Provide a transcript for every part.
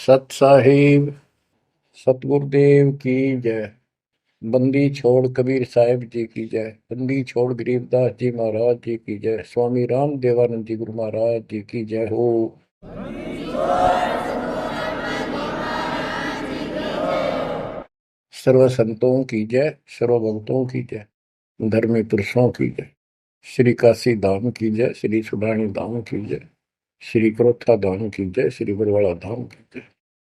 सत साहिब सतगुरुदेव की जय। बंदी छोड़ कबीर साहिब जी की जय। बंदी छोड़ गरीबदास जी महाराज जी की जय। स्वामी राम देवानंद जी गुरु महाराज जी की जय हो। सर्व संतों की जय, सर्व भक्तों की जय, धर्मी पुरुषों की जय। श्री काशी धाम की जय, श्री सुडानी धाम की जय, श्री क्रोथा धाम की जय, श्री बरवाड़ा धाम की जय।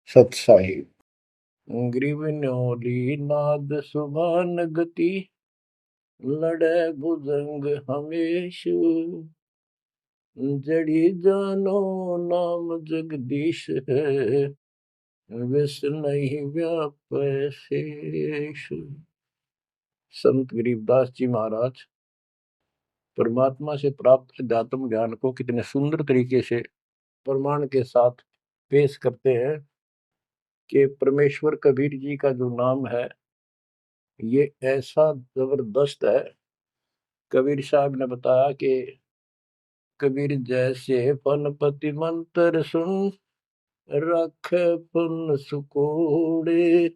सत साहिब ग्रीवन्योली नाद सुभान गति, लड़े भुजंग हमेश, जड़ी जानो नाम जगदीश है, विष नहीं व्यापै शेष। संत गरीबदास जी महाराज परमात्मा से प्राप्त अध्यात्म ज्ञान को कितने सुंदर तरीके से प्रमाण के साथ पेश करते हैं कि परमेश्वर कबीर जी का जो नाम है ये ऐसा जबरदस्त है। कबीर साहब ने बताया कि कबीर जैसे फनपति मंत्र सुन, रख पुन सुकोड़े,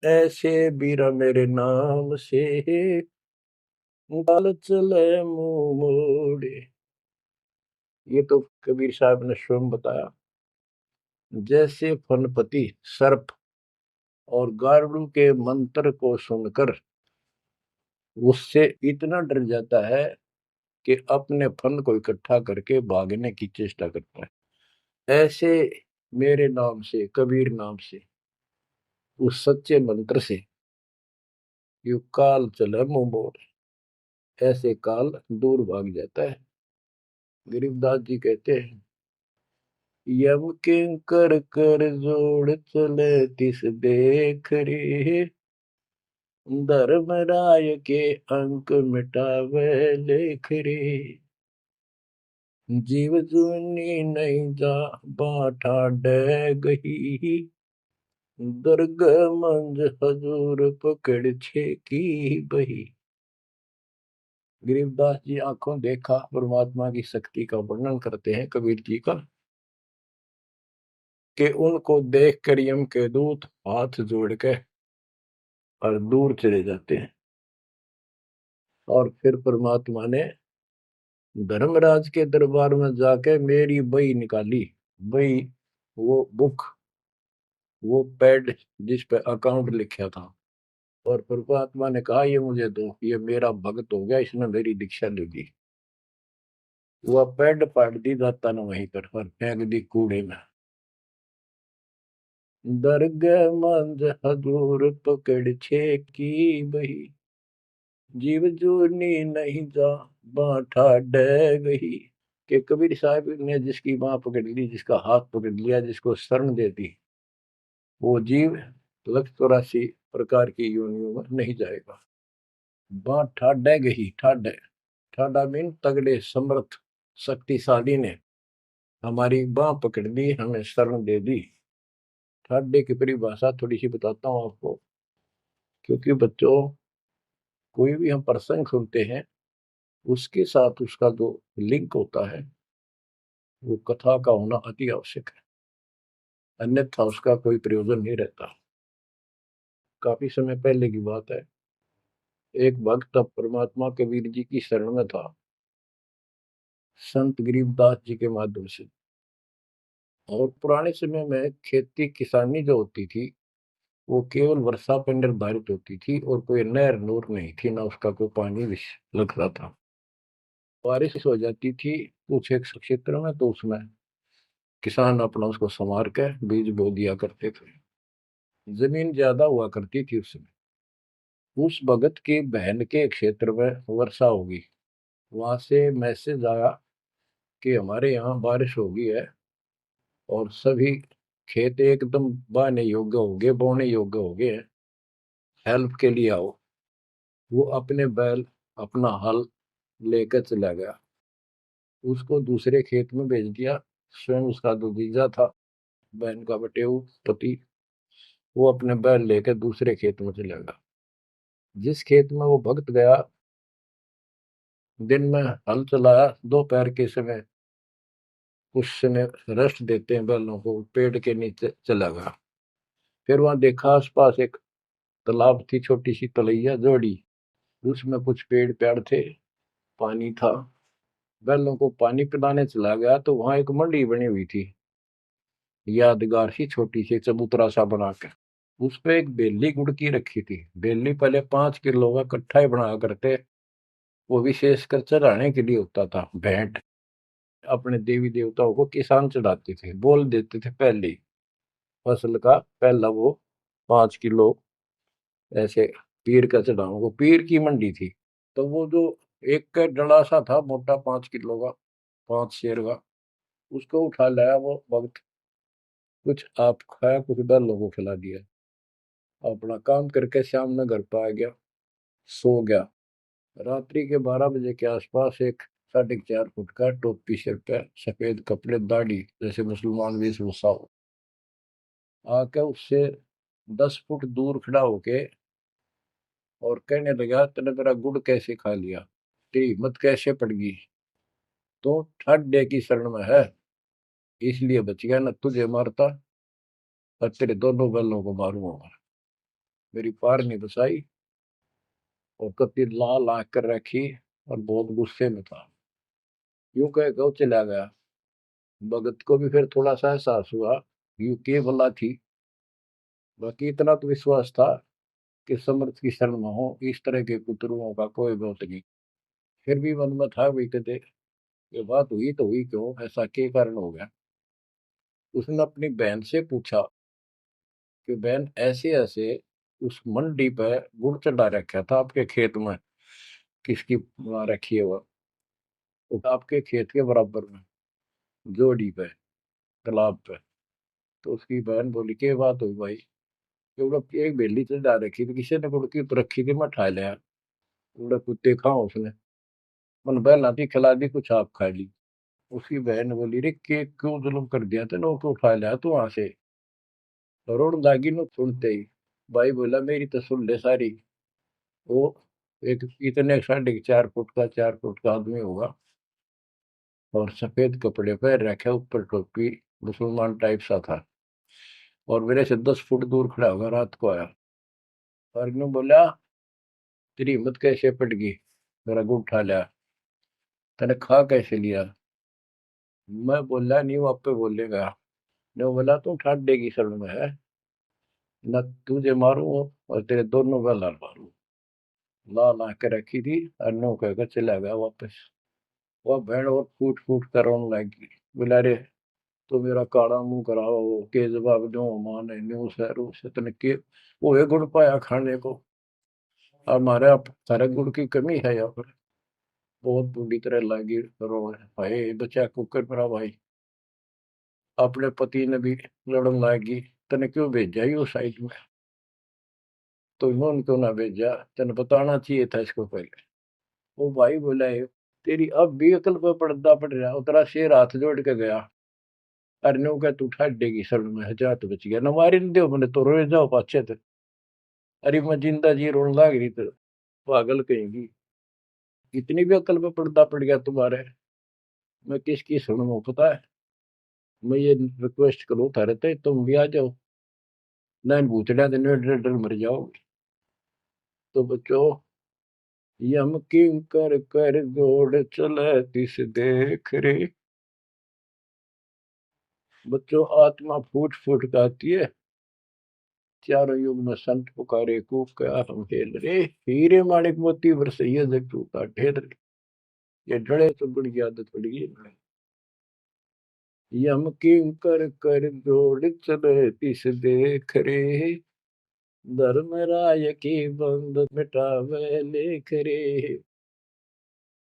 ऐसे बीरा मेरे नाम से, गाल चले मुंह मोड़े। ये तो कबीर साहब ने स्वयं बताया। जैसे फनपति सर्प और गारुड़ के मंत्र को सुनकर उससे इतना डर जाता है कि अपने फन को इकट्ठा करके भागने की चेष्टा करता है, ऐसे मेरे नाम से, कबीर नाम से, उस सच्चे मंत्र से यू काल चले मुंह मोड़, ऐसे काल दूर भाग जाता है। गरीबदास जी कहते हैं, यम किंकर कर जोड़ चले तिस देख रे, धर्मराय के अंक मिटावे लेख रे, जीव जुनी नहीं जा बाठा डे गही, दर्ग मंज हजूर पकड़ छे की बही। गरीबदास जी आंखों देखा परमात्मा की शक्ति का वर्णन करते हैं कबीर जी का, कि उनको देख कर यम के दूत हाथ जोड़ के और दूर चले जाते हैं। और फिर परमात्मा ने धर्मराज के दरबार में जाके मेरी बही निकाली। बही वो बुक, वो पैड जिस पे अकाउंट लिखा था, और परमात्मा ने कहा ये मुझे दो, ये मेरा भक्त हो गया, इसने मेरी दीक्षा ले ली। वह पैड पाट दी दाता ने वहीं पर और फेंक दी कूड़े में। दरगह मंज हजूर पकड़ छे की बही, जीव जोनी नहीं जा बाठा डे गही। कि कबीर साहब ने जिसकी बाह पकड़ ली, जिसका हाथ पकड़ लिया, जिसको शरण दे दी, वो जीव लख 84 प्रकार की योनियों में नहीं जाएगा। बाँ ठाडे गही, ठाडे ठाडा मीन तगड़े समर्थ शक्तिशाली ने हमारी बाह पकड़ ली, हमें शरण दे दी। ठाडे की परिभाषा थोड़ी सी बताता हूँ आपको, क्योंकि बच्चों कोई भी हम प्रसंग सुनते हैं उसके साथ उसका जो लिंक होता है वो कथा का होना अति आवश्यक है, अन्यथा उसका कोई प्रयोजन नहीं रहता। काफी समय पहले की बात है, एक भक्त अब परमात्मा कबीर जी की शरण में था संत गरीबदास जी के माध्यम से। और पुराने समय में खेती किसानी जो होती थी वो केवल वर्षा पर निर्धारित होती थी, और कोई नहर नूर नहीं थी, ना उसका कोई पानी लगता था। बारिश हो जाती थी कुछ एक क्षेत्र में तो उसमें किसान अपना उसको संवार के बीज बो दिया करते थे। जमीन ज्यादा हुआ करती थी उस समय। उस भगत की बहन के क्षेत्र में वर्षा होगी, वहां से मैसेज आया कि हमारे यहाँ बारिश होगी है और सभी खेत एकदम बाने योग्य हो गए, बोने योग्य हो गए हैं, हेल्प के लिए आओ। वो अपने बैल, अपना हल लेकर चला गया, उसको दूसरे खेत में भेज दिया। स्वयं उसका जो जीजा था, बहन का बटेऊ पति, वो अपने बैल लेकर दूसरे खेत में चला गया। जिस खेत में वो भक्त गया, दिन में हल चलाया, दोपहर के समय उसने रेस्ट देते हैं बैलों को, पेड़ के नीचे चला गया। फिर वहां देखा आसपास एक तालाब थी, छोटी सी तलैया जोड़ी, उसमें कुछ पेड़ पेड़ थे, पानी था। बैलों को पानी पिलाने चला गया तो वहां एक मंडी बनी हुई थी, यादगार सी, छोटी सी चबूतरा सा बना के। उस पे एक बेली गुड़की रखी थी। बेली पहले 5 किलो का कट्ठा ही बना करते, वो विशेषकर चढ़ाने के लिए होता था, भेंट। अपने देवी देवताओं को किसान चढ़ाते थे, बोल देते थे पहली फसल का पहला वो 5 किलो ऐसे पीर का चढ़ाओ, वो पीर की मंडी थी। तो वो जो एक का डला सा था मोटा, 5 किलो का, 5 शेर का, उसको उठा लाया वो भक्त। कुछ आप खाया, कुछ बैलों को खिला दिया, अपना काम करके शाम में घर पर आ गया, सो गया। रात्रि के 12 बजे के आसपास एक 4.5 फुट का, टोपी सिर पे, सफेद कपड़े, दाढ़ी, जैसे मुसलमान वेशभूषा हो, आके उससे 10 फुट दूर खड़ा होके और कहने लगा, तेने मेरा गुड़ कैसे खा लिया, तेरी हिम्मत कैसे पड़ गई, तो ठाड्डे की शरण में है, इसलिए बच गया, न तुझे मारता और तेरे दोनों बैलों को मारूंगा। मेरी पार नहीं बसाई, और कति लाल आंख कर रखी, और बहुत गुस्से में था। यूं कह के वो चला गया। भगत को भी फिर थोड़ा सा एहसास हुआ, यूं के भला थी। बाकी इतना तो विश्वास था कि समर्थ की शरण में हो, इस तरह के कुतरुओं का कोई बहुत नहीं। फिर भी मन में था, भी कहते ये बात हुई तो हुई क्यों, ऐसा के कारण हो गया। उसने अपनी बहन से पूछा कि बहन, ऐसे ऐसे उस मंडी पे गुड़ चढ़ा रखा था आपके खेत में, किसकी बना रखी है वो आपके खेत के बराबर में, जोड़ी पे, तालाब पे। तो उसकी बहन बोली, के बात हुई भाई, क्योंकि एक बेली चढ़ा रखी थी, किसी ने गुड़ की तो रखी थी, मैं ठा लिया, उड़ा कुत्ते खाओ उसने, मन बहन आती खिला दी, कुछ आप खा ली। उसकी बहन बोली, रे के क्यों जुल्म कर दिया तेने, को उठा लिया तू वहां से। रोड लागी नो सुनते ही। भाई बोला, मेरी तो सुन ले सारी। वो एक इतने 4.5 फुट का, 4 फुट का आदमी होगा, और सफेद कपड़े पहन रखे, ऊपर टोपी, मुसलमान टाइप सा था, और मेरे से 10 फुट दूर खड़ा होगा, रात को आया। और इन्होंने बोला, तेरी हिम्मत कैसे पट गई, मेरा गुड़ उठा लिया, तने खा कैसे लिया। मैं बोला, नहीं वो आप पे बोलेगा। ने बोला, तू ठाड्डे की शरण में है, न तुझे मारू और तेरे दोनों का लाल मारू। लाल आके रखी थी, और नो कहकर चला गया वापस। वह भेड़ और फूट फूट कर रोने लगी। बोला, रे तो मेरा काला मुंह कराओ, के जवाब दो, माने न्यू सहरू से तने के वो है गुड़ पाया खाने को, हमारे आप सारे गुड़ की कमी है यहाँ पर। बहुत बुरी तरह लगी रो, भाई बचा कुकर पर भाई, अपने पति ने भी लड़न लगी, तने क्यों भेजा ही उस साइड में, तो इन्होंने क्यों ना भेजा, तने बताना चाहिए था इसको पहले। वो भाई बोला, तेरी अब भी अकल पर पर्दा पड़ रहा, उतरा शेर हाथ जोड़ के गया, अरे नो का तू ठाडेगी शरण में, जा तो बच गया, न मारी न दो मैंने तो रोए जाओ पाछे थे। अरे मैं जिंदा जी रोने लग रही तो, पागल कहेंगी, इतनी भी अकल पे पर्दा पड़ गया तुम्हारे, मैं किसकी सुनूं पता है। मैं ये रिक्वेस्ट करूं थारे ते, तुम भी आ जाओ, ना भूतड़ा दिन डर डर मर जाओगे। तो बच्चों, यम किंकर कर जोड़ चले तिस देख रे। बच्चों, आत्मा फूट फूट गाती है, चारों युग में संत पुकारे, कूक क्या हम हेल रे, हीरे माणिक मोती बरसैया जग टूटा ढेर रे। ये डरे तो बड़ी आदत पड़ गई है। यम किंकर कर जोड़ चले तिस देख रे, धर्म राय की बंद मिटावे लेख रे।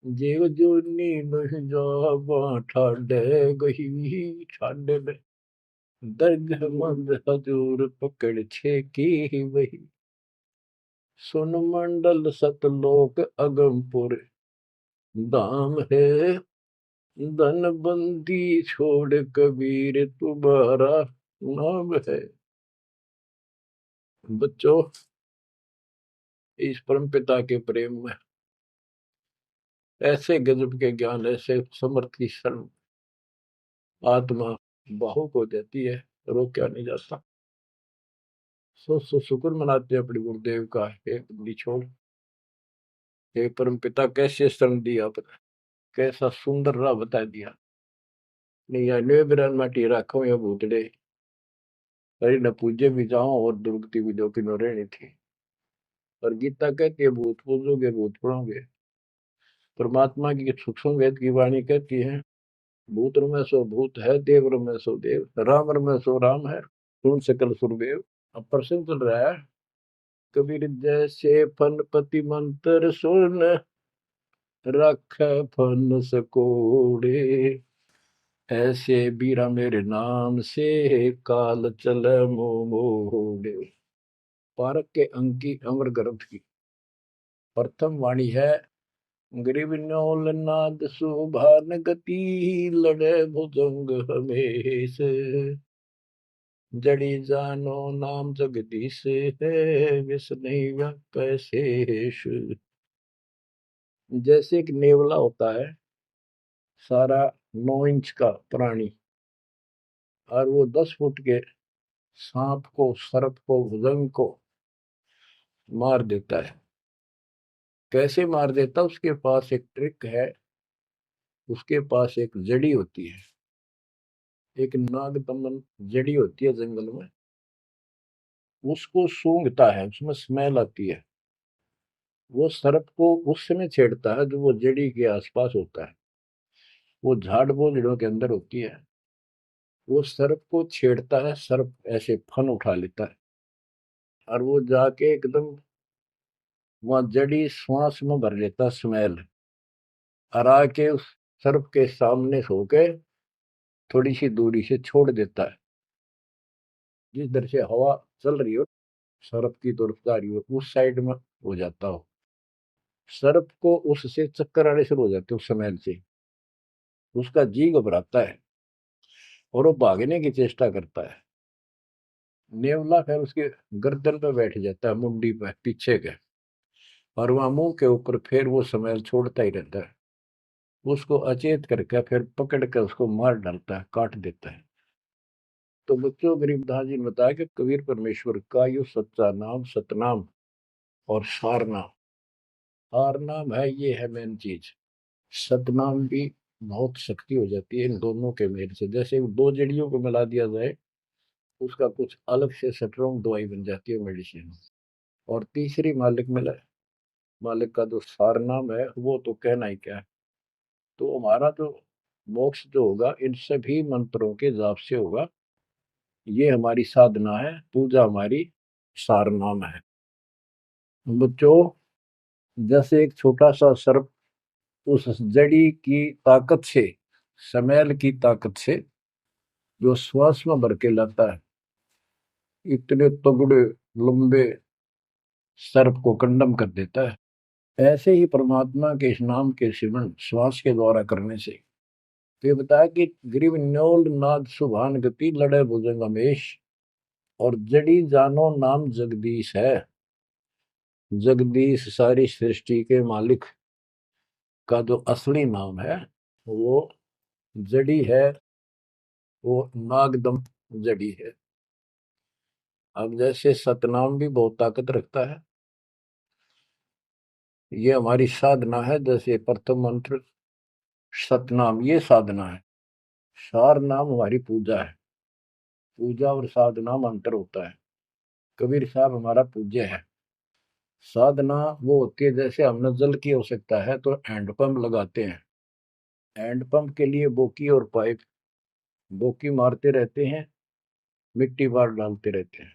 जीव जूनी नहीं जावा ठाडे गही, ठाडे में दर्द मंद हजूर पकड़ छे की वही। सुन मंडल सतलोक अगमपुर धाम है, धन बंदी छोड़ कबीर तुम्हारा नाम है। बच्चों, इस परम पिता के प्रेम में ऐसे गजब के ज्ञान, ऐसे समर्थ की शरण, आत्मा भावुक हो जाती है, रोका नहीं जाता। सो शुक्र मनाते हैं अपने गुरुदेव का, हे बंदी छोड़, हे परम पिता कैसे शरण दिया आपने, कैसा सुंदर राह बता दिया। नहीं अन्य बिरान माटी राखो या भूतड़े, अरे न पूजे भी जाओ और दुर्गति भी जो कि न रहनी थी। और गीता कहती है भूत पूजोगे भूत पढ़ोगे। परमात्मा की सूक्ष्म वेद की वाणी कहती है, भूत में सो भूत है, देव में सो देव, राम में सो राम है, सुन सकल सुरदेव। अब प्रश्न चल रहा है, कबीर जैसे फनपति मंत्र सुन, रख फन सकोड़े, ऐसे बीरा मेरे नाम से, काल चल मोड़े। पारक के अंक की अमर ग्रंथ की प्रथम वाणी है, ग्रीव न्योल नाद सुभान गति, लड़े भुजंग हमेश, जड़ी जानो नाम जगदीश है, विष नहीं व्यापै शेष। जैसे एक नेवला होता है, सारा 9 इंच का प्राणी, और वो 10 फुट के सांप को, सर्प को, भुजंग को मार देता है। कैसे मार देता, उसके पास एक ट्रिक है, उसके पास एक जड़ी होती है, एक नागदमन जड़ी होती है जंगल में, उसको सूंघता है, उसमें स्मेल आती है। वो सर्प को उस समय छेड़ता है जो वो जड़ी के आसपास होता है, वो झाड़ बोझड़ों के अंदर होती है। वो सर्प को छेड़ता है, सर्प ऐसे फन उठा लेता है, और वो जाके एकदम वहां जड़ी श्वास में भर लेता स्मेल, और आके उस सर्प के सामने सो के थोड़ी सी दूरी से छोड़ देता है। जिस दर से हवा चल रही हो, सर्प की तरफ जा रही हो, उस साइड में हो जाता हो। सर्प को उससे चक्कर आने शुरू हो जाते उस स्मेल से, उसका जी घबराता है और वो भागने की चेष्टा करता है। नेवला फिर उसके गर्दन पे बैठ जाता है, मुंडी पे पीछे के, और वहां मुंह के ऊपर फिर वो स्मेल छोड़ता ही रहता है। उसको अचेत करके फिर पकड़ कर उसको मार डालता है, काट देता है। तो बच्चों, गरीबदास जी ने बताया कि कबीर परमेश्वर का यो सच्चा नाम सतनाम और सार नाम। सार नाम है, ये है मेन चीज। सतनाम भी बहुत शक्ति हो जाती है इन दोनों के मेल से। जैसे दो जड़ियों को मिला दिया जाए, उसका कुछ अलग से स्ट्रॉन्ग दवाई बन जाती है, मेडिसिन। और तीसरी मालिक मिला, मालिक का जो सार नाम है, वो तो कहना ही क्या है। तो हमारा जो मोक्ष जो होगा इन सभी मंत्रों के जाप से होगा। ये हमारी साधना है, पूजा हमारी सार नाम है। बच्चों, जैसे एक छोटा सा सर्प उस जड़ी की ताकत से, स्मेल की ताकत से जो श्वास में भर के लाता है, इतने तगड़े लंबे सर्प को कंडम कर देता है। ऐसे ही परमात्मा के इस नाम के सिमरन श्वास के द्वारा करने से, तो ये बताया कि ग्रीव न्योल नाद सुभान गति, लड़े भुजंग हमेश, और जड़ी जानो नाम जगदीश है। जगदीश सारी सृष्टि के मालिक का जो असली नाम है, वो जड़ी है, वो नागदम जड़ी है। अब जैसे सतनाम भी बहुत ताकत रखता है, ये हमारी साधना है। जैसे प्रथम मंत्र सतनाम, ये साधना है। सार नाम हमारी पूजा है। पूजा और साधना में अंतर होता है। कबीर साहब हमारा पूज्य है। साधना वो होती है, जैसे हमने जल की आवश्यकता है तो हैंडपंप लगाते हैं, हैंडपंप के लिए बोकी और पाइप, बोकी मारते रहते हैं, मिट्टी बार डालते रहते हैं।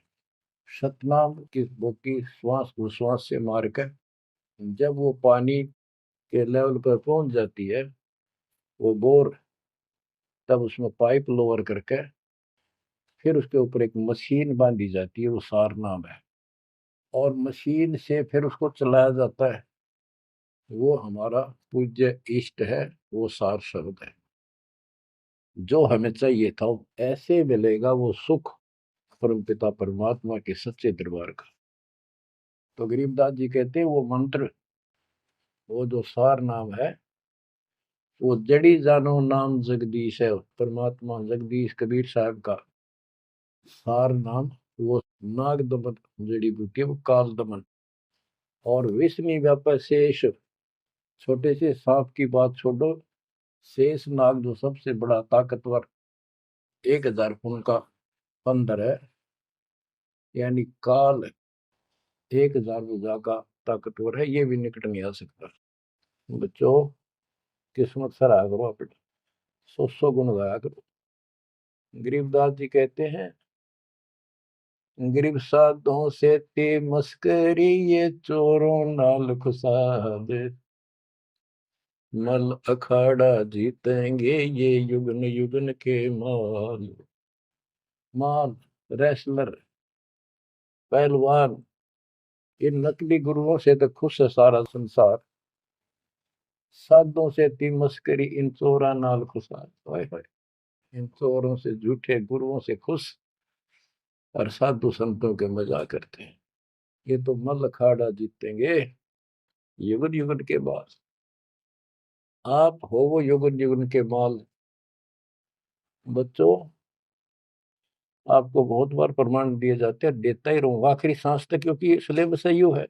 सतनाम की बोकी श्वास उश्वास से मारकर जब वो पानी के लेवल पर पहुंच जाती है, वो बोर, तब उसमें पाइप लोअर करके फिर उसके ऊपर एक मशीन बांधी जाती है, वो सार नाम है। और मशीन से फिर उसको चलाया जाता है। वो हमारा पूज्य इष्ट है, वो सार शब्द है। जो हमें चाहिए था ऐसे मिलेगा वो सुख, परमपिता परमात्मा के सच्चे दरबार का। तो गरीबदास जी कहते हैं वो मंत्र, वो जो सार नाम है, वो जड़ी जानो नाम जगदीश है, परमात्मा जगदीश कबीर साहब का सार नाम। वो नाग दमन जड़ी बूटी है, वो काल दमन। और विष्णु व्यापक शेष, छोटे से सांप की बात छोड़ो, शेष नाग जो सबसे बड़ा ताकतवर 1000 फुट का बंदर है, यानी काल 1000 भुजा का ताकतवर है, ये भी निकट नहीं आ सकता। बच्चों, किस्मत सराहा करो अपने, 100 गुण गाया करो। गरीबदास जी कहते हैं, गरीब साधों से ते मस्करी, ये चोरों नाल खुशाद, मल अखाड़ा जीतेंगे ये युगन युगन के माल। माल, रेसलर, पहलवान, इन नकली गुरुओं से तो खुश है सारा संसार, साधों से ती मस्करी, इन चोरा नाल खुशाद। हाय हाय, इन चोरों से, झूठे गुरुओं से खुश, और साधु संतों के मजाक करते हैं। ये तो मल अखाड़ा जीतेंगे युगन युगन के बाद। आप हो वो युगन युगन के माल। बच्चों, आपको बहुत बार प्रमाण दिए जाते हैं, देता ही रहूंगा आखिरी सांस तक, क्योंकि सिलेबस यू है।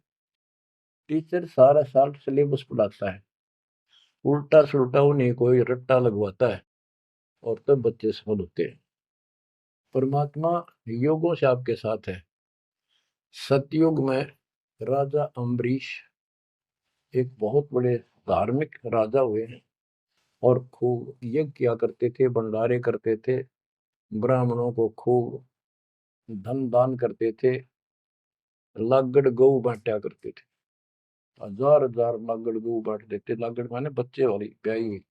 टीचर सारा साल सिलेबस पढ़ाता है, उल्टा सुल्टा उन्हें कोई रट्टा लगवाता है, और तब बच्चे सफल होते हैं। परमात्मा योगों से आपके साथ है। सतयुग में राजा अम्बरीश एक बहुत बड़े धार्मिक राजा हुए हैं, और खूब यज्ञ किया करते थे, भंडारे करते थे, ब्राह्मणों को खूब धन दान करते थे, लागड़ गऊ बांटा करते थे, 1000 लागड़ गऊ बांट देते। लागड़ माने बच्चे वाली, ब्याई हुई,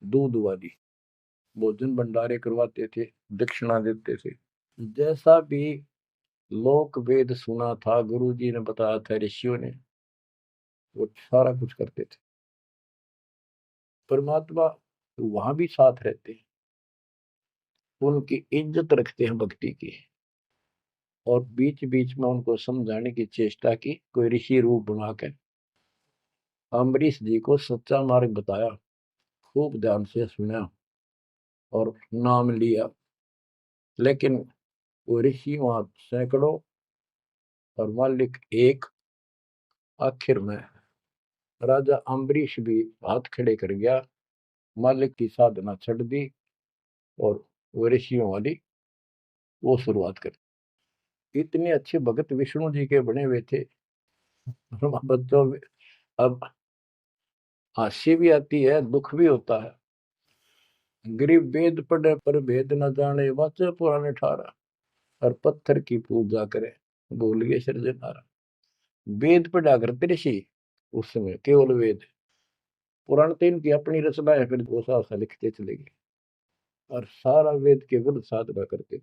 दूध वाली। भोजन भंडारे करवाते थे, दक्षिणा देते थे। जैसा भी लोक वेद सुना था, गुरु जी ने बताया था, ऋषियों ने, वो सारा कुछ करते थे। परमात्मा वहां भी साथ रहते हैं, उनकी इज्जत रखते हैं भक्ति की, और बीच बीच में उनको समझाने की चेष्टा की, कोई ऋषि रूप बनाकर अम्बरीश जी को सच्चा मार्ग बताया, खूब ध्यान से सुना और नाम लिया। लेकिन वो ऋषि वहां सैकड़ों और मालिक एक। आखिर में राजा अम्बरीश भी हाथ खड़े कर गया, मालिक की साधना छड़ दी, और वो ऋषियों वाली वो शुरुआत कर। इतने अच्छे भगत विष्णु जी के बने हुए थे। बच्चों, अब हंसी भी आती है, दुख भी होता है। गरीब वेद पढ़े पर भेद न जाने, वाचे पुराने ठारा, और पत्थर की पूजा करे, भूल गए सृजनहारा। वेद पढ़ा करते ऋषि उस समय, केवल वेद। पुराण तो इनकी अपनी रचना है, फिर वो सा लिखते चले गए, और सारा वेद के विरुद्ध साधना करते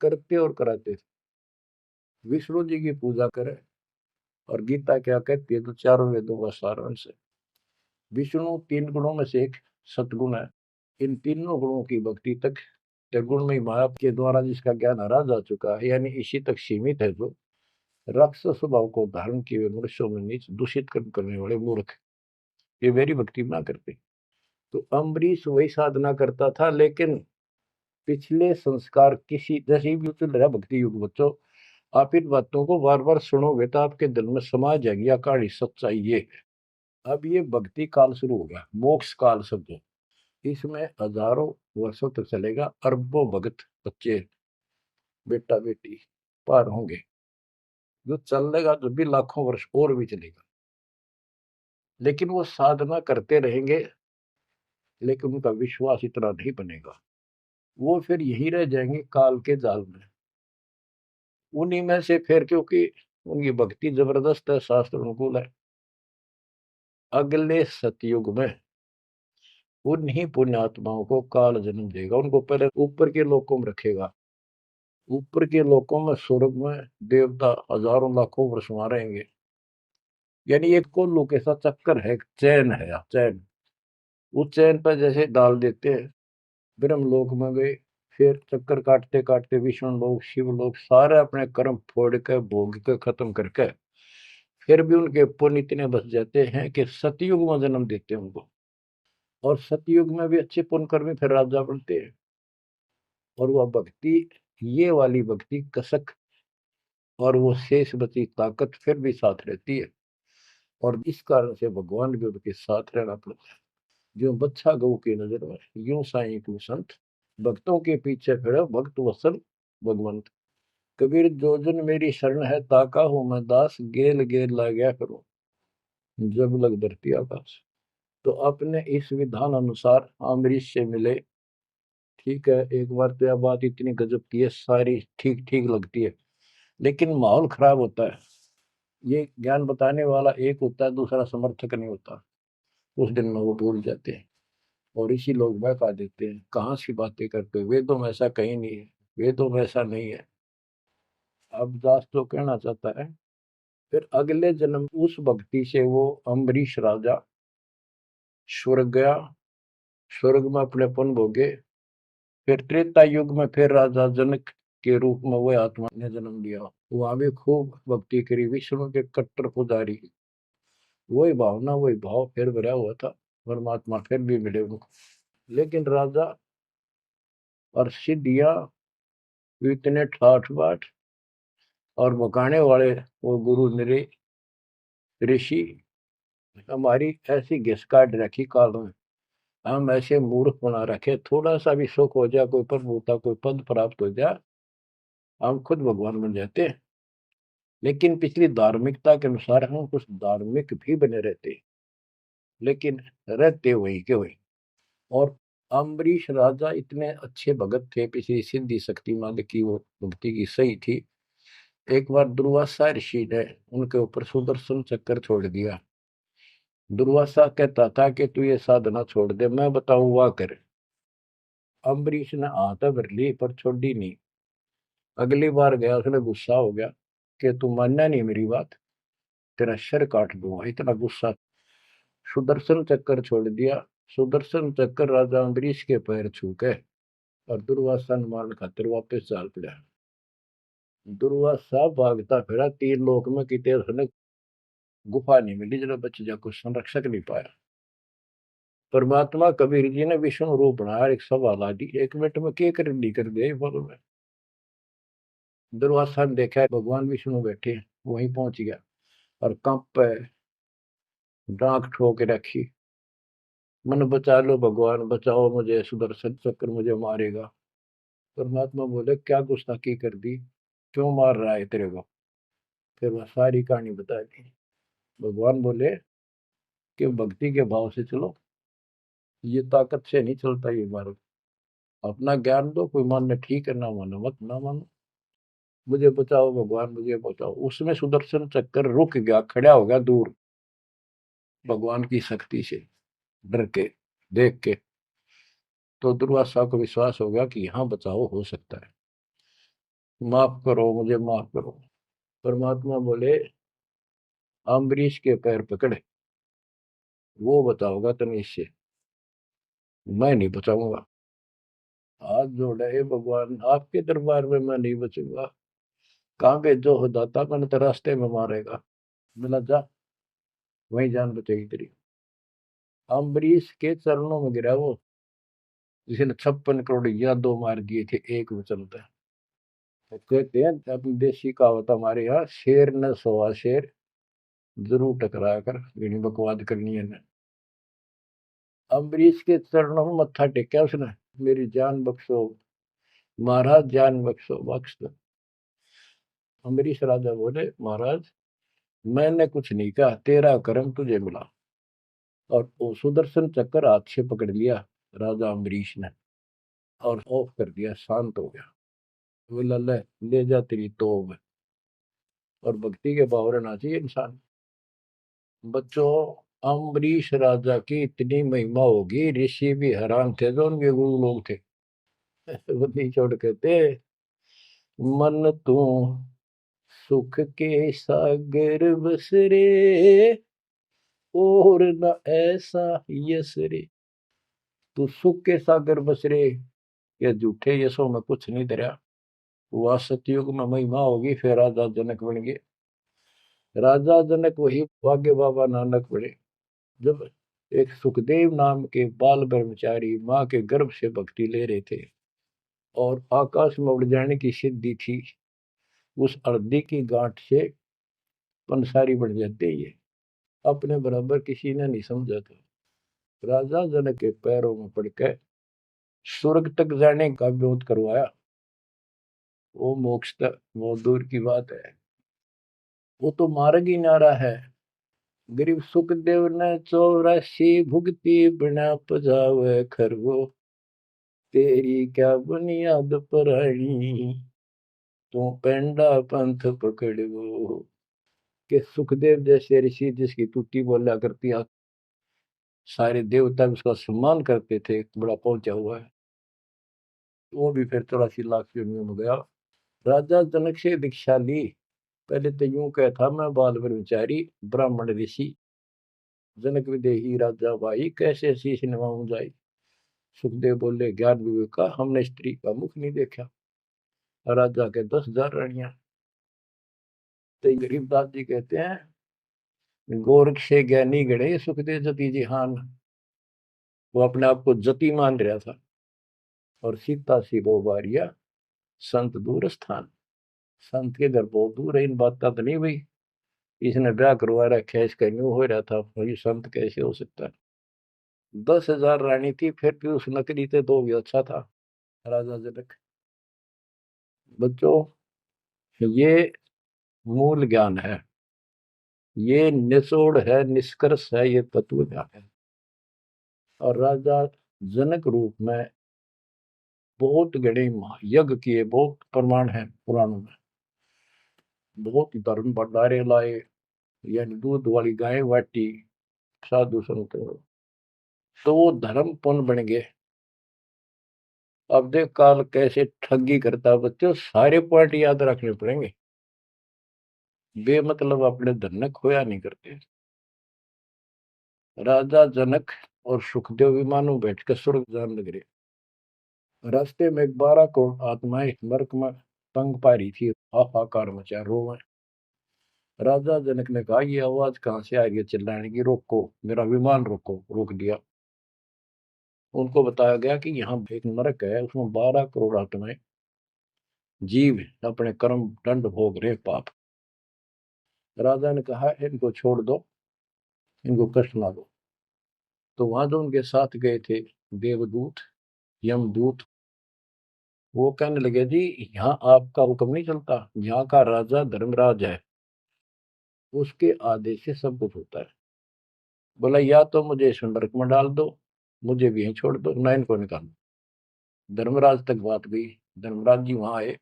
करते और कराते थे। विष्णु जी की पूजा करे, और गीता क्या कहती है, तो चारों वेदों का सारांश है। विष्णु 3 गुणों में से एक सतगुण है। इन तीनों गुणों की भक्ति तक गुण में माया के द्वारा जिसका ज्ञान हरा जा चुका है, यानी इसी तक सीमित है, जो राक्षस स्वभाव को धारण किए हुए मनुष्यों में नीच दूषित कर्म करने वाले मूर्ख, ये मेरी भक्ति ना करते। तो अम्बरीश वही साधना करता था, लेकिन पिछले संस्कार किसी, जैसे भी चल रहा भक्ति युग बच्चों, आप इन बातों को बार बार सुनोगे तो आपके दिल में समा जाएगी अकाड़ी सच्चाई ये है। अब ये भक्ति काल शुरू हो गया, मोक्ष काल समझो। इसमें हजारों वर्षों तक चलेगा, अरबों भगत बच्चे बेटा बेटी पार होंगे, जो चलेगा जो भी लाखों वर्ष और भी चलेगा। लेकिन वो साधना करते रहेंगे, लेकिन उनका विश्वास इतना नहीं बनेगा, वो फिर यही रह जाएंगे काल के जाल में। उन्हीं में से फिर, क्योंकि उनकी भक्ति जबरदस्त है, शास्त्र अनुकूल है, अगले सतयुग में उन्हीं पुण्यात्माओं को काल जन्म देगा, उनको पहले ऊपर के लोकों में रखेगा। ऊपर के लोकों में, स्वर्ग में देवता हजारों लाखों वर्ष वहां रहेंगे। यानी एक कोल्लू के साथ चक्कर है, चैन है, चैन। उस चैन पर जैसे डाल देते हैं, ब्रह्म लोक में गए, फिर चक्कर काटते काटते विष्णु लोक, शिव लोक, सारे अपने कर्म फोड़ के भोग के खत्म करके, फिर भी उनके पुण्य इतने बच जाते हैं कि सतयुग में जन्म देते हैं उनको। और सतयुग में भी अच्छे पुण्य कर्मी फिर राजा बनते हैं। और वह भक्ति, ये वाली भक्ति कसक और वो शेष बची ताकत फिर भी साथ रहती है। और इस कारण से भगवान भी उनके साथ रहना पड़ता है। जो बच्चा गऊ की नजर में, यूं साईं को संत, भक्तों के पीछे फिर भक्त वत्सल भगवंत। कबीर जो जन मेरी शरण है, ताका हूं मैं दास, गेल गेल ला गया करो जब लग धरती आकाश। तो अपने इस विधान अनुसार अम्बरीश से मिले। ठीक है, एक बार तो यह बात इतनी गजब की है, सारी ठीक ठीक लगती है, लेकिन माहौल खराब होता है। ये ज्ञान बताने वाला एक होता है, दूसरा समर्थक नहीं होता। उस दिन में वो भूल जाते हैं और इसी लोग बहका देते हैं, कहाँ सी बातें करते हो, वेदों में ऐसा कहीं नहीं है, वेदों में ऐसा नहीं है। अब दास तो कहना चाहता है, फिर अगले जन्म उस भक्ति से वो अम्बरीश राजा स्वर्ग गया, स्वर्ग में अपनेपन भोगे। फिर त्रेता युग में फिर राजा जनक के रूप में वह आत्मा ने जन्म लिया। वहां भी खूब भक्ति करी, विष्णु के कट्टर पुजारी। वही भावना वही भाव फिर भरा हुआ था, परमात्मा फिर भी मिले उनको। लेकिन राजा और सिद्धियां इतने ठाठ बाट और बकाने वाले वो गुरु निरे ऋषि हमारी ऐसी घिस काट रखी काल में, हम ऐसे मूर्ख बना रखे, थोड़ा सा भी सुख हो जाए, कोई प्रभुता कोई पद प्राप्त हो जाए, हम खुद भगवान बन जाते हैं। लेकिन पिछली धार्मिकता के अनुसार हम कुछ धार्मिक भी बने रहते, लेकिन रहते वही के वही। और अम्बरीश राजा इतने अच्छे भगत थे, पिछली सिद्धि शक्तिमान की वो भक्ति की सही थी। एक बार दुर्वासा ऋषि ने उनके ऊपर सुदर्शन चक्कर छोड़ दिया। दुर्वासा कहता था कि तू ये साधना छोड़ दे, मैं बताऊं वाह कर। अम्बरीश ने हाथ भर ली पर छोड़ी नहीं। अगली बार गया, उसने गुस्सा हो गया कि तू मानना नहीं मेरी बात, तेरा सिर काट दूंगा, इतना गुस्सा। सुदर्शन चक्कर छोड़ दिया। सुदर्शन चक्कर राजा अम्बरीश के पैर छू के और दुर्वासा ने मारने खातिर वापस चाल पड़ा। दुर्वासा भागता फिरा तीन लोक में, कितने उसने गुफा नहीं मिली जरा बच जा, कुछ संरक्षक नहीं पाया। परमात्मा कबीर जी ने विष्णु रूप बनाया, एक सवाल आ दी, एक मिनट में क्या कर दी कर दिया बोलो में। दुर्वासा ने देखा भगवान विष्णु बैठे, वहीं पहुंच गया और कंप पे डांक ठोक रखी, मन बचा लो भगवान, बचाओ मुझे, सुदर्शन चक्र मुझे मारेगा। परमात्मा बोले क्या गुस्ताखी कर दी, क्यों मार रहा है तेरे को। फिर वह सारी कहानी बता दी। भगवान बोले कि भक्ति के भाव से चलो, ये ताकत से नहीं चलता ये मार्ग। अपना ज्ञान दो, कोई मानने ठीक है, ना मानो मत ना मानो, मुझे बचाओ भगवान मुझे बचाओ। उसमें सुदर्शन चक्कर रुक गया, खड़ा हो गया दूर, भगवान की शक्ति से डर के देख के। तो दुर्वासा को विश्वास हो गया कि यहाँ बचाओ हो सकता है, माफ करो मुझे माफ करो। परमात्मा बोले अम्बरीश के पैर पकड़े, वो बचाओगा तुम्हें इससे, मैं नहीं बचाऊंगा। हाथ जोड़े, हे भगवान आपके दरबार में मैं नहीं बचूंगा, कहाँ भेजो हो दाता, मैंने तो रास्ते में मारेगा। मिला जा, वही जान बचेगी तेरी। अम्बरीश के चरणों में गिरा वो, जिसने 56 करोड़ यादव मार दिए थे एक वचन पे। तो कहते हैं अपनी देसी कहावत हमारे यहाँ, शेर न सोआ शेर, जरूर टकराया कर, यही बकवाद करनी है ना। अम्बरीश के चरणों में मत्था टेका उसने, मेरी जान बख्शो महाराज, जान बख्शो बख्श दो। अम्बरीश राजा बोले महाराज मैंने कुछ नहीं कहा, तेरा कर्म तुझे मिला। और वो सुदर्शन चक्कर हाथ से पकड़ लिया राजा अम्बरीश ने और ऑफ कर दिया, शांत हो गया। बोला ले जा तेरी तोब। और भक्ति के भाव रहना चाहिए इंसान। बच्चों, अम्बरीश राजा की इतनी महिमा होगी, ऋषि भी हैरान थे जो उनके गुरु लोग थे। वो नहीं छोड़ कहते, मन तू सुख के सागर बस रे, और न ऐसा यस रे। तू सुख के सागर बस रे, ये झूठे यशों में कुछ नहीं धरा। वह सतयुग में महिमा होगी, फिर राजा जनक बन गए। राजा जनक वही भाग्य बाबा नानक बने। जब एक सुखदेव नाम के बाल ब्रह्मचारी माँ के गर्भ से भक्ति ले रहे थे और आकाश में उड़ जाने की सिद्धि थी। उस अर्धी की गांठ से पंसारी बढ़ जाते ये अपने बराबर किसी ने नहीं समझा था। राजा जनक के पैरों में पड़कर स्वर्ग तक जाने का विरोध करवाया। वो मोक्ष तक वो दूर की बात है, वो तो मार्ग ही नारा है। गरीब सुखदेव ने 84 भुगती बिना पजावे खरगो, तेरी क्या बुनियाद परानी, तू पेंडा पंथ पकड़ो। के सुखदेव जैसे ऋषि जिसकी टूटी बोला करती सारे देवता उसका सम्मान करते थे, बड़ा पहुंचा हुआ है, वो भी फिर 84 लाख योनियों में गया। राजा जनक से दीक्षा ली। पहले तो यूं कहता मैं बाल ब्रह्मचारी ब्राह्मण ऋषि, जनक विदेही राजा भाई कैसे शीश नवाऊं जाई। सुखदेव बोले ज्ञान विवेक का हमने स्त्री का मुख नहीं देखा। राजा के 10,000 रानियां। तो गरीबदास जी कहते हैं गोरख से ज्ञानी गणे सुखदेव जति जिहान। वो अपने आप को जति मान रहा था। और सीता सी वो बारिया संत दूर स्थान। संत के घर बहुत दूर है, इन बात का तो नहीं भाई इसने ब्याह करवा रखा है, इसका न्यू हो रहा था, ये संत कैसे हो सकता है। 10,000 रानी थी, फिर भी उस नकली थे दो भी अच्छा था राजा जनक। बच्चों ये मूल ज्ञान है, ये निचोड़ है, निष्कर्ष है, ये तत्व ज्ञान है। और राजा जनक रूप में बहुत गणे यज्ञ किए, बहुत प्रमाण है पुराणों में। बहुत धर्म भंडारे लाए, यानी दूध वाली गाय बाटी साधु संत, तो वो धर्म पुण्य बन गए। अब देख काल कैसे ठगी करता बच्चों, सारे पॉइंट याद रखने पड़ेंगे, बेमतलब अपने धन ने खोया नहीं करते। राजा जनक और सुखदेव विमानों बैठकर स्वर्ग जान लग रहे। रास्ते में 12 करोड़ आत्माएं नरक में तंग पा रही थी, हाहाकार मचा रोवे। राजा जनक ने कहा ये आवाज कहां से आ रही है चिल्लाने की, रोको मेरा विमान रोको। रोक दिया। उनको बताया गया कि यहाँ एक नरक है, उसमें 12 करोड़ आत्माएं जीव अपने कर्म दंड भोग रहे पाप। राजा ने कहा इनको छोड़ दो, इनको कष्ट ना दो। तो वहां जो उनके साथ गए थे देवदूत यमदूत, वो कहने लगे जी यहाँ आपका हुक्म नहीं चलता, यहाँ का राजा धर्मराज है, उसके आदेश से सब कुछ होता है। बोला या तो मुझे इस नरक में डाल दो, मुझे भी यहीं छोड़ दो, ना इनको निकाल दो। धर्मराज तक बात गई। धर्मराज जी वहां आए,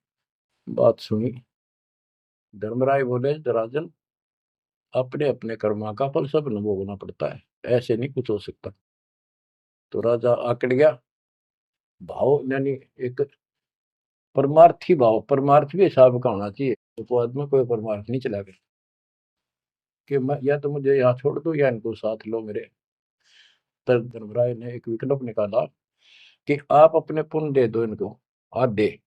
बात सुनी। धर्मराज बोले राजन अपने अपने कर्मा का फल सब न भोगना पड़ता है, ऐसे नहीं कुछ हो सकता। तो राजा आकड़ गया। भाव यानी एक परमार्थी भाव, परमार्थ भी हिसाब का होना चाहिए, तो आदमी कोई परमार्थ नहीं चला गया कि मैं या तो मुझे यहाँ छोड़ दो या इनको साथ लो मेरे। तब धर्मराय ने एक विकल्प निकाला कि आप अपने पुण्य दे दो इनको, आधे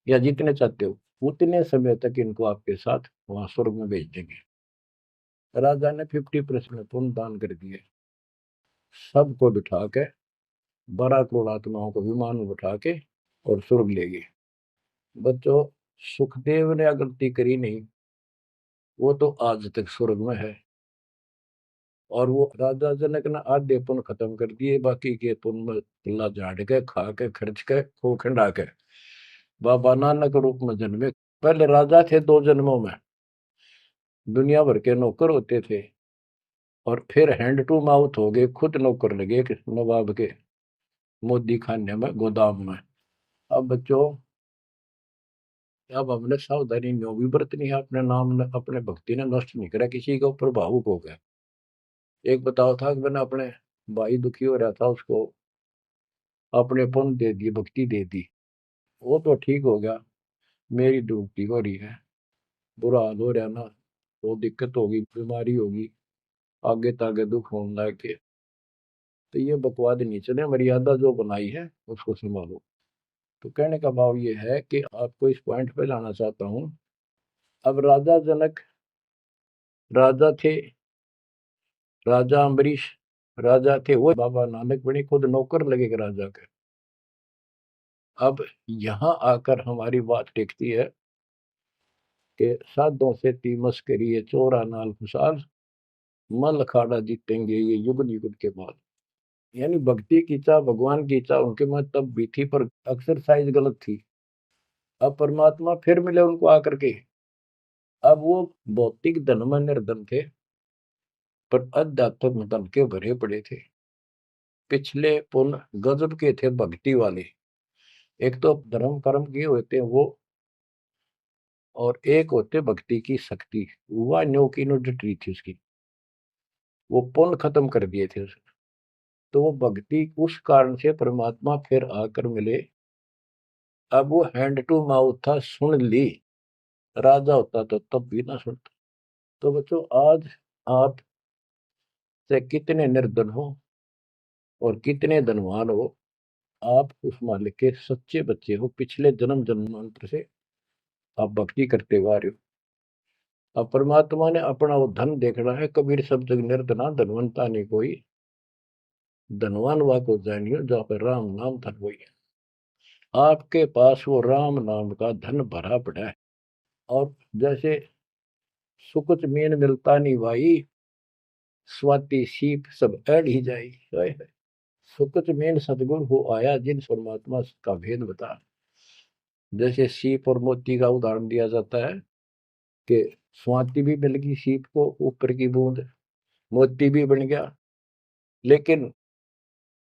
या जितने चाहते हो उतने समय तक इनको आपके साथ वहां स्वर्ग में भेज देंगे। राजा ने 50% पुण्य दान कर दिए। सबको बिठा के 12 करोड़ आत्माओं को विमान में बिठा के और स्वर्ग ले गए। बच्चों सुखदेव ने गलती करी नहीं, वो तो आज तक स्वर्ग में है। और वो राजा जनक ने आधे पुण्य खत्म कर दिए, बाकी के पुण्य में झाड़ के खा के खर्च के खो खंडा के बाबा नानक रूप में जन्मे। पहले राजा थे 2 जन्मों में, दुनिया भर के नौकर होते थे, और फिर हैंड टू माउथ हो गए, खुद नौकर लगे नवाब के मोदी खाने में गोदाम में। अब बच्चों अब हमने सावधानी न्यों भी बरतनी है, अपने नाम ने अपने भक्ति ने नष्ट नहीं करा, किसी के ऊपर भावुक हो गया। एक बताओ था कि मैंने अपने भाई दुखी हो रहा था, उसको अपने पुण्य दे दिए, भक्ति दे दी, वो तो ठीक हो गया, मेरी डूबती हो रही है, बुरा हाल हो रहा ना, वो दिक्कत होगी, बीमारी होगी, आगे तागे दुख होने लग के। तो ये बकवाद नहीं चले, मर्यादा जो बनाई है उसको संभालो। तो कहने का भाव ये है कि आपको इस पॉइंट पे लाना चाहता हूँ। अब राजा जनक राजा थे, राजा अम्बरीश राजा थे वो बाबा नानक बने, खुद नौकर लगे राजा के। अब यहाँ आकर हमारी बात टिकती है कि साधों से ती मस्करी चोरा नाल खुशाल, मल अखाड़ा जीतेंगे ये युग युग के बाद। यानी भक्ति की चाह, भगवान की चाह उनके में तब भी थी, पर एक्सरसाइज गलत थी। अब परमात्मा फिर मिले उनको आकर के। अब वो भौतिक धन में निर्धन थे, पर अध्यात्म धन के भरे पड़े थे। पिछले पुण्य गजब के थे भक्ति वाले। एक तो धर्म कर्म किए होते हैं वो, और एक होते भक्ति की शक्ति। वह न्यो की नो डटी थी उसकी, वो पुण्य खत्म कर दिए थे उसने। तो वो भक्ति उस कारण से परमात्मा फिर आकर मिले। अब वो हैंड टू माउथ था, सुन ली। राजा होता तो तब भी ना सुनता। तो बच्चों, आज आप से कितने निर्धन हो और कितने धनवान हो, आप उस मालिक के सच्चे बच्चे हो। पिछले जन्म जन्मांतर से आप भक्ति करते हुए आ रहे हो। अब परमात्मा ने अपना वो धन देखना है। कबीर सब जग निर्धना धनवंता नहीं कोई, धनवान वा को जानियो जहाँ पर राम नाम धन वही है। आपके पास वो राम नाम का धन भरा पड़ा है। और जैसे सुकुच मीन मिलता नहीं भाई, स्वाति सीप सब अड़ ही जाई। सुकुच मीन सतगुरु हो आया, जिन परमात्मा का भेद बता। जैसे सीप और मोती का उदाहरण दिया जाता है कि स्वाति भी मिल गई सीप को, ऊपर की बूंद, मोती भी बन गया। लेकिन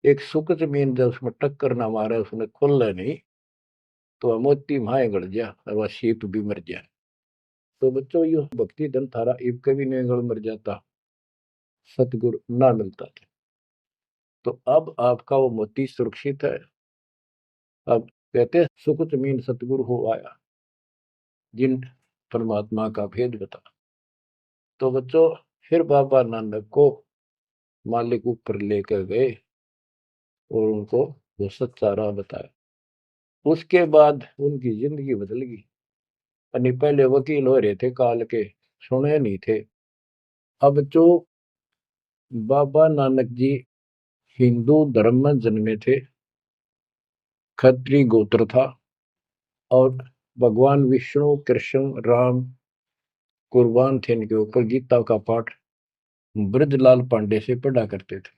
एक सुकुच मीन जब उसमें टक्कर ना मारे, उसने खुल नहीं, तो वह मोती माए गड़ गया और वह सीप भी मर गया। तो बच्चों, ये भक्ति धन थारा इब कभी नहीं गड़ मर जाता, सतगुरु ना मिलता था। तो अब आपका वो मोती सुरक्षित है। अब कहते सुकुच मीन सतगुरु हो आया, जिन परमात्मा का भेद बता। तो बच्चों, फिर बाबा नानक को मालिक ऊपर लेकर गए और उनको वो सच्चा राह बताया। उसके बाद उनकी जिंदगी बदल गई। यानी पहले वकील हो रहे थे काल के, सुने नहीं थे। अब जो बाबा नानक जी हिंदू धर्म में जन्मे थे, खत्री गोत्र था, और भगवान विष्णु कृष्ण राम कुर्बान थे इनके ऊपर। गीता का पाठ ब्रजलाल पांडे से पढ़ा करते थे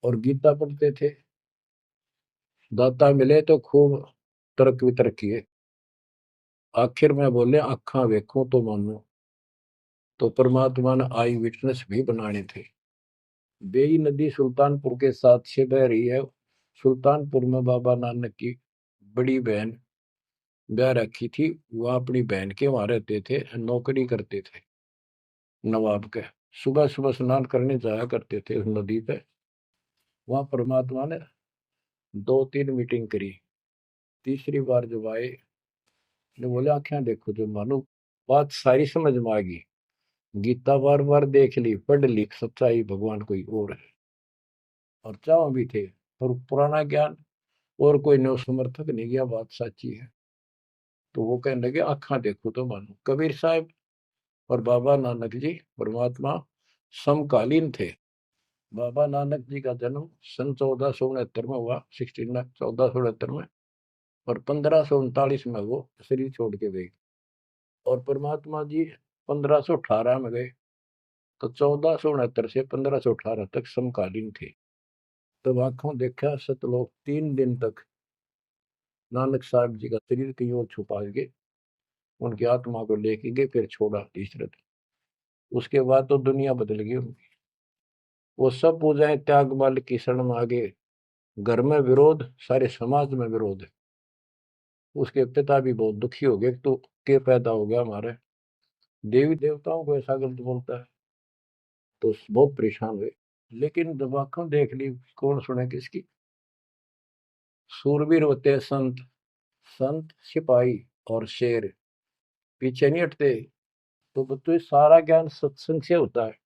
और गीता पढ़ते थे। दाता मिले तो खूब तर्क वितर्क किए। आखिर में बोले अखा वेखूं तो मानो। तो परमात्मा ने आई विटनेस भी बनाने थे। बेई नदी सुल्तानपुर के साथ से बह रही है। सुल्तानपुर में बाबा नानक की बड़ी बहन ब्याह रखी थी। वह अपनी बहन के वहां रहते थे, नौकरी करते थे नवाब के। सुबह सुबह स्नान करने जाया करते थे उस नदी पे। वहां परमात्मा ने 2-3 मीटिंग करी। तीसरी बार जब आए, ने बोले आंखें देखो जो मानो। बात सारी समझ में आ गई। गीता बार बार देख ली, पढ़ ली, सच्चाई भगवान कोई और है। और चाव भी थे, पर पुराना ज्ञान और कोई नो समर्थक नहीं गया, बात सच्ची है। तो वो कहने लगे आंखा देखो तो मानो। कबीर साहब और बाबा नानक जी परमात्मा समकालीन थे। बाबा नानक जी का जन्म सन 1469 में हुआ, 1469 में। और 1539 में वो शरीर छोड़ के गए। और परमात्मा जी 1518 में गए। तो 1469 से 1518 तक समकालीन थे। तब आंखों देखा सतलोक 3 दिन तक नानक साहब जी का शरीर कहीं और छुपा के उनकी आत्मा को लेके गए, फिर छोड़ा तीसरे दिन। उसके बाद तो दुनिया बदल गई उनकी। वो सब पूजाएं त्याग माल की शरण में आ गए। घर में विरोध, सारे समाज में विरोध है। उसके पिता भी बहुत दुखी हो गए, तो के पैदा हो गया हमारे, देवी देवताओं को ऐसा गलत बोलता है। तो बहुत परेशान हुए। लेकिन जब आंखों देख ली, कौन सुने किसकी। सूरवीर होते हैं संत, संत सिपाही और शेर पीछे नहीं हटते। तो बच्चों, सारा ज्ञान सत्संग से होता है।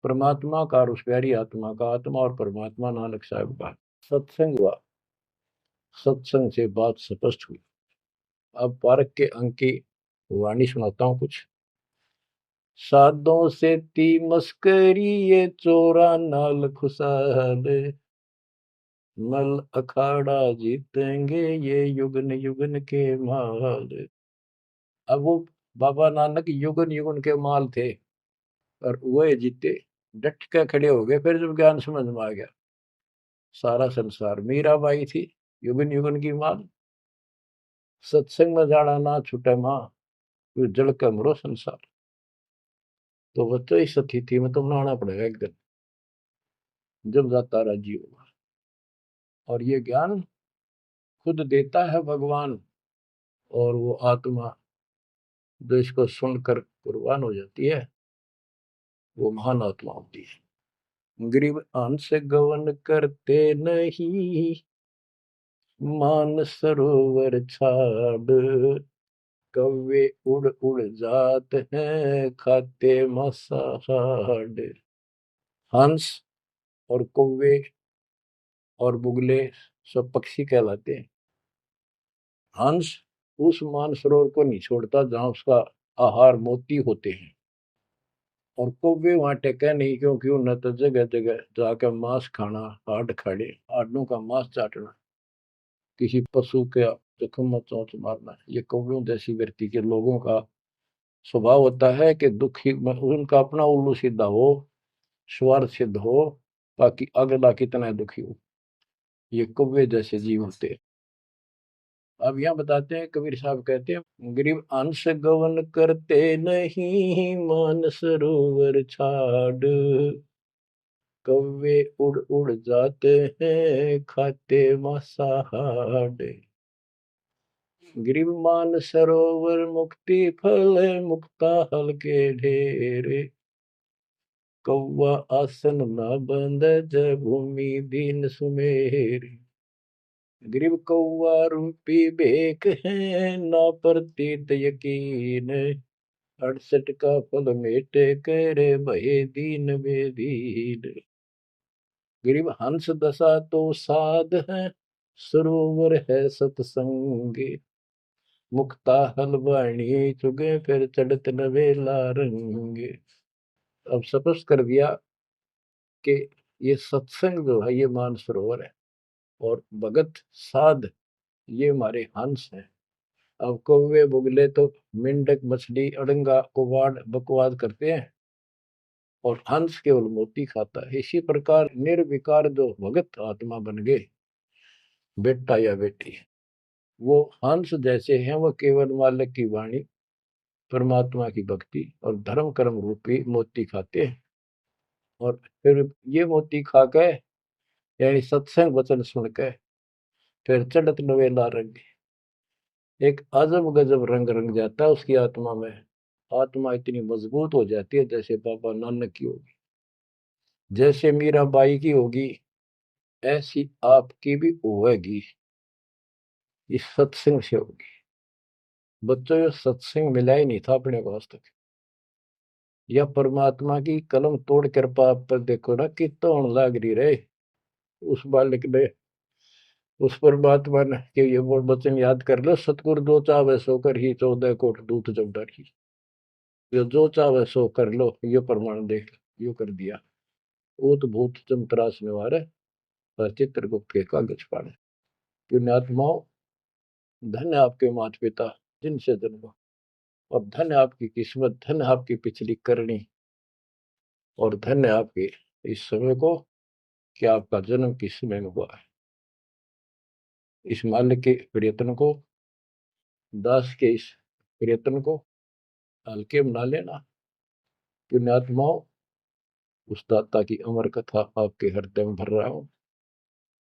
परमात्मा का और उस प्यारी आत्मा का, आत्मा और परमात्मा नानक साहब का सत्संग हुआ। सत्संग से बात स्पष्ट हुई। अब पारक के अंक की वाणी सुनाता हूँ कुछ। साधों से ती मस्करी ये चोरा नाल खुशाल, मल अखाड़ा जीतेंगे ये युगन युगन के माल। अब वो बाबा नानक युगन युगन के माल थे और वह जीते, डट के खड़े हो गए। फिर जब ज्ञान समझ में आ गया, सारा संसार मीराबाई थी युगन युगन की माल, सत्संग में जाना ना छूटे माँ, फिर जल के मरो संसार। तो बच्चों इस स्थिति में तुम नहाना पड़ेगा एक दिन, जब जाता राजी होगा। और ये ज्ञान खुद देता है भगवान, और वो आत्मा जो इसको सुनकर कुर्बान हो जाती है, वो महान आत्मा होती है। गरीब अंश गवन करते नहीं, मान सरोवर छाड़, कौवे उड़ उड़ जात हैं खाते मसाहाड़। हंस और कौवे और बुगले सब पक्षी कहलाते हैं। हंस उस मानसरोवर को नहीं छोड़ता जहां उसका आहार मोती होते हैं, और कौवे वहां टेके नहीं, क्योंकि उन्हें तो जगह जगह जाकर मांस खाना, हाड खाड़े हाडों का मांस चाटना, किसी पशु के जख्म में चोंच मारना, ये कौवियों जैसी व्यक्ति के लोगों का स्वभाव होता है कि दुखी उनका अपना उल्लू सीधा हो, स्वार्थ सिद्ध हो, ताकि अगला कितना दुखी हो। ये कौवे जैसे जीव होते हैं। अब यहाँ बताते हैं, कबीर साहब कहते हैं, गरीब अंश गवन करते नहीं, मान सरोवर छाड़, कौवे उड़ उड़ जाते हैं खाते मांसाहाड़। गरीब मान सरोवर मुक्ति फल, मुक्ता हल के ढेरे, कौवा आसन न बंद जब भूमि दीन सुमेरी। गरीब कौवा रूपी बेक है, ना प्रतीत यकीन, 68 का फल मेटे करे भये दीन बेदीन। गरीब हंस दशा तो साध है, सरोवर है सतसंग, मुक्ता हलवाणी चुगे फिर चढ़त नवेला रंग। अब स्पष्ट कर दिया कि ये सत्संग जो है ये मानसरोवर है, और भगत साध ये हमारे हंस हैं। अब कौवे बुगले तो मेंढक मछली अड़ंगा कुवाड़ बकवाद करते हैं, और हंस केवल मोती खाता है। इसी प्रकार निर्विकार जो भगत आत्मा बन गए, बेटा या बेटी, वो हंस जैसे हैं, वो केवल मालिक की वाणी, परमात्मा की भक्ति और धर्म कर्म रूपी मोती खाते हैं। और फिर ये मोती खा के, यानी सत्संग वचन सुन के, फिर चढ़त नवेला रंग, एक अजब गजब रंग रंग जाता है उसकी आत्मा में। आत्मा इतनी मजबूत हो जाती है जैसे बाबा नानक की होगी, जैसे मीराबाई की होगी, ऐसी आपकी भी होगी, इस सत्संग से होगी। बच्चों, ये सत्संग मिला ही नहीं था अपने को आज तक। या परमात्मा की कलम तोड़ कृपा आप पर देखो ना, कितना होने लाग रही रहे उस बालक ने, उस परमात्मा ने, कि ये वो वचन याद कर लो, सतगुरु जो चाहे सो कर ही 14 कोट दूत जब डरी। ये जो चाहे सो कर लो, ये प्रमाण देख यो कर दिया। ऊत भूत चमतरास निवारे, और चित्रगुप्त के कागज पाड़े। पुण्यात्माओं, धन्य आपके माता पिता जिनसे जन्मा, और धन्य आपकी किस्मत, धन्य आपकी पिछली करनी, और धन्य आपके इस समय को कि आपका जन्म किस समय में हुआ है। इस माल्य के प्रयत्न को, दास के इस प्रयत्न को हल्के में ना लेना। पुण्यात्माओं, उस दाता की अमर कथा आपके हृदय में भर रहा हूं,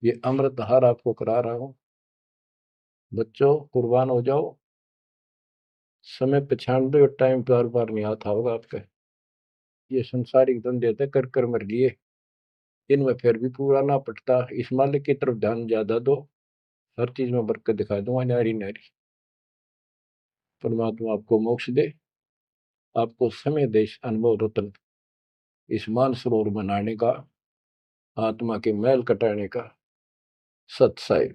ये अमृत हार आपको करा रहा हूं। बच्चों, कुर्बान हो जाओ। समय पहचान दो, टाइम बार बार नहीं आता होगा आपका। ये संसारिक धंधे थे कर कर मर लिए, इनमें फिर भी पूरा ना पटता। इस मालिक की तरफ ध्यान ज्यादा दो, हर चीज में बरकत दिखा दूंगा, नारी नारी। परमात्मा आपको मोक्ष दे, आपको समय दे इस अनुभव रतन, इस मानसरोवर बनाने का, आत्मा के मैल कटाने का। सत्साई।